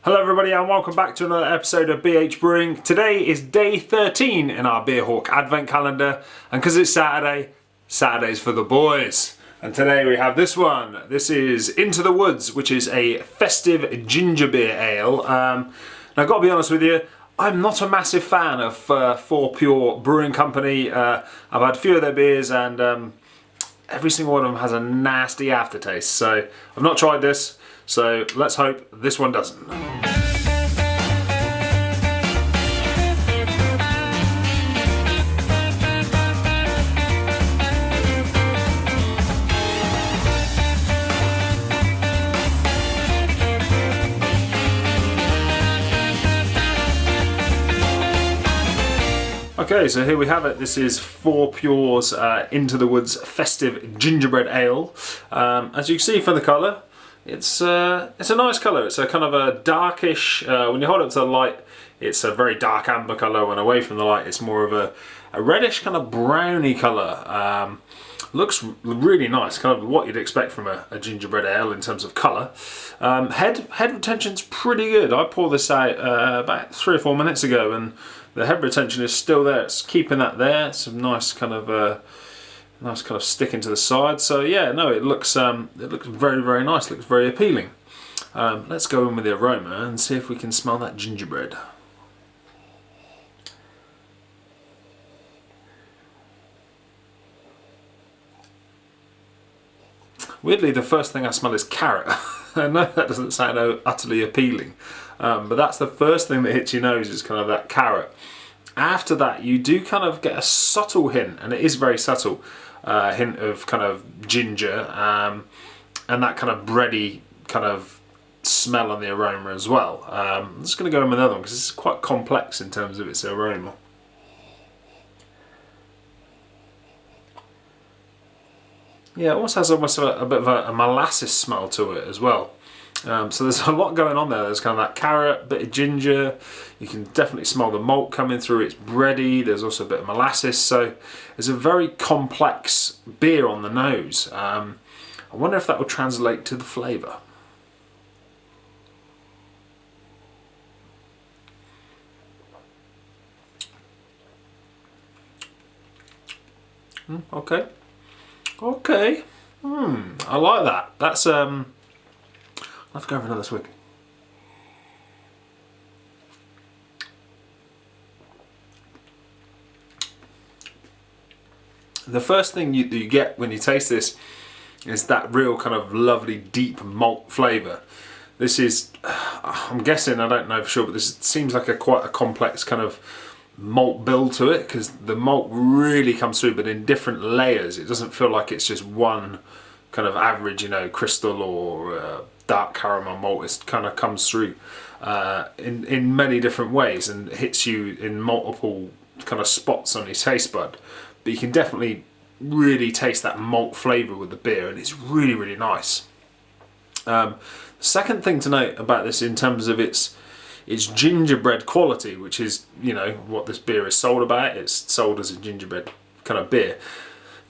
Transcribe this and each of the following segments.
Hello everybody and welcome back to another episode of BH Brewing. Today is day 13 in our Beerhawk advent calendar, and because it's Saturday, Saturday's for the boys. And today we have this one. This is Into the Woods, which is a festive ginger beer ale. Now I've got to be honest with you, I'm not a massive fan of FourPure Brewing Company. I've had a few of their beers and every single one of them has a nasty aftertaste. So I've not tried this. So let's hope this one doesn't. Okay, so here we have it. This is FourPure's Into the Woods Festive Gingerbread Ale. As you can see from the colour, it's a nice colour. It's a kind of a darkish, when you hold it up to the light, it's a very dark amber colour. When away from the light, it's more of a reddish kind of browny colour. Looks really nice, kind of what you'd expect from a gingerbread ale in terms of colour. Head retention's pretty good. I poured this out about 3 or 4 minutes ago, and the head retention is still there. It's keeping that there. Some nice kind of sticking to the side. So yeah, no, it looks very, very nice. Looks very appealing. Let's go in with the aroma and see if we can smell that gingerbread. Weirdly, the first thing I smell is carrot. I know that doesn't sound utterly appealing, but that's the first thing that hits your nose, is kind of that carrot. After that, you do kind of get a subtle hint, and it is very subtle, hint of kind of ginger, and that kind of bready kind of smell on the aroma as well. I'm just going to go in with another one because it's quite complex in terms of its aroma. Yeah, it almost has a bit of a molasses smell to it as well. So there's a lot going on there. There's kind of that carrot, bit of ginger. You can definitely smell the malt coming through. It's bready. There's also a bit of molasses. So it's a very complex beer on the nose. I wonder if that will translate to the flavour. Okay. Okay. I like that. That's I'll have to go for another swig. The first thing you get when you taste this is that real kind of lovely deep malt flavour. This is, I'm guessing, I don't know for sure, but this seems like quite a complex kind of malt build to it, because the malt really comes through, but in different layers. It doesn't feel like it's just one kind of average, crystal or dark caramel malt. It kind of comes through in many different ways and hits you in multiple kind of spots on your taste bud. But you can definitely really taste that malt flavour with the beer, and it's really, really nice. The second thing to note about this in terms of its gingerbread quality, which is, what this beer is sold about. It's sold as a gingerbread kind of beer.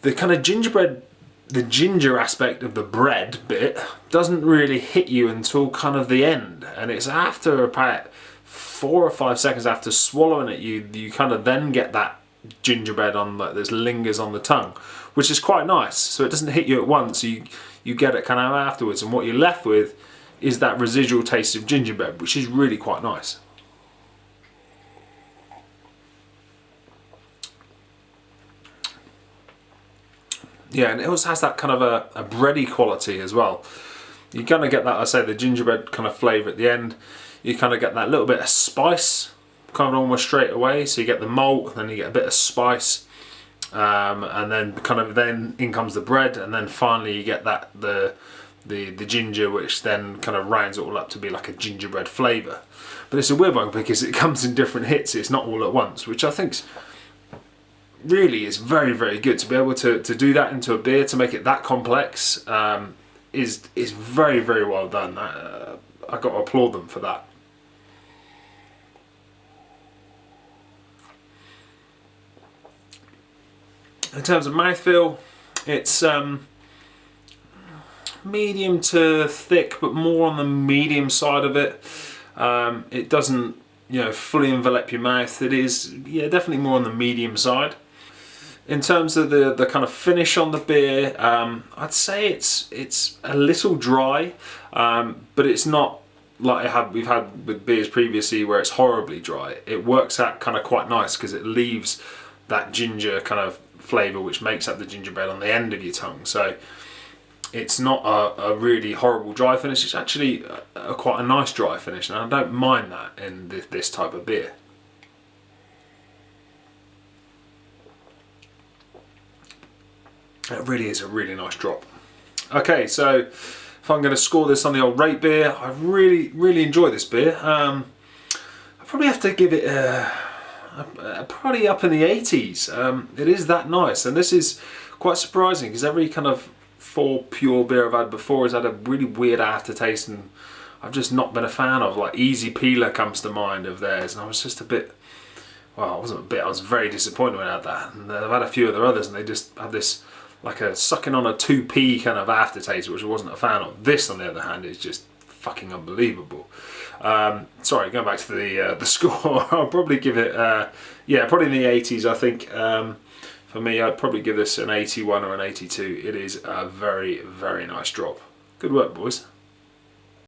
The kind of gingerbread, the ginger aspect of the bread bit doesn't really hit you until kind of the end, and it's after about 4 or 5 seconds after swallowing it, you kind of then get that gingerbread on, like, this lingers on the tongue, which is quite nice. So it doesn't hit you at once, you get it kind of afterwards, and what you're left with is that residual taste of gingerbread, which is really quite nice. Yeah, and it also has that kind of a bready quality as well. You're going to get that, I say, the gingerbread kind of flavour at the end. You kind of get that little bit of spice kind of almost straight away. So you get the malt, then you get a bit of spice, and then in comes the bread, and then finally you get that the ginger, which then kind of rounds it all up to be like a gingerbread flavour. But it's a weird one because it comes in different hits. It's not all at once, which I think really is very, very good. To be able to do that into a beer, to make it that complex, is very, very well done. I've got to applaud them for that. In terms of mouthfeel, it's medium to thick, but more on the medium side of it. It doesn't, fully envelop your mouth. It is, yeah, definitely more on the medium side. In terms of the kind of finish on the beer, I'd say it's a little dry, but it's not like we've had with beers previously where it's horribly dry. It works out kind of quite nice because it leaves that ginger kind of flavour which makes up the gingerbread on the end of your tongue. So it's not a really horrible dry finish. It's actually quite a nice dry finish, and I don't mind that in this type of beer. It really is a really nice drop. Okay, so if I'm going to score this on the old rate beer, I really enjoy this beer. I probably have to give it probably up in the 80s. It is that nice, and this is quite surprising because every kind of FourPure beer I've had before has had a really weird aftertaste, and I've just not been a fan of. Like Easy Peeler comes to mind of theirs, and I was just a bit, well, I wasn't a bit, I was very disappointed when I had that. And I've had a few of their others and they just have this like a sucking on a 2p kind of aftertaste, which I wasn't a fan of. This, on the other hand, is just fucking unbelievable. Sorry, going back to the score, I'll probably give it, yeah, probably in the 80s, I think. For me, I'd probably give this an 81 or an 82. It is a very, very nice drop. Good work, boys.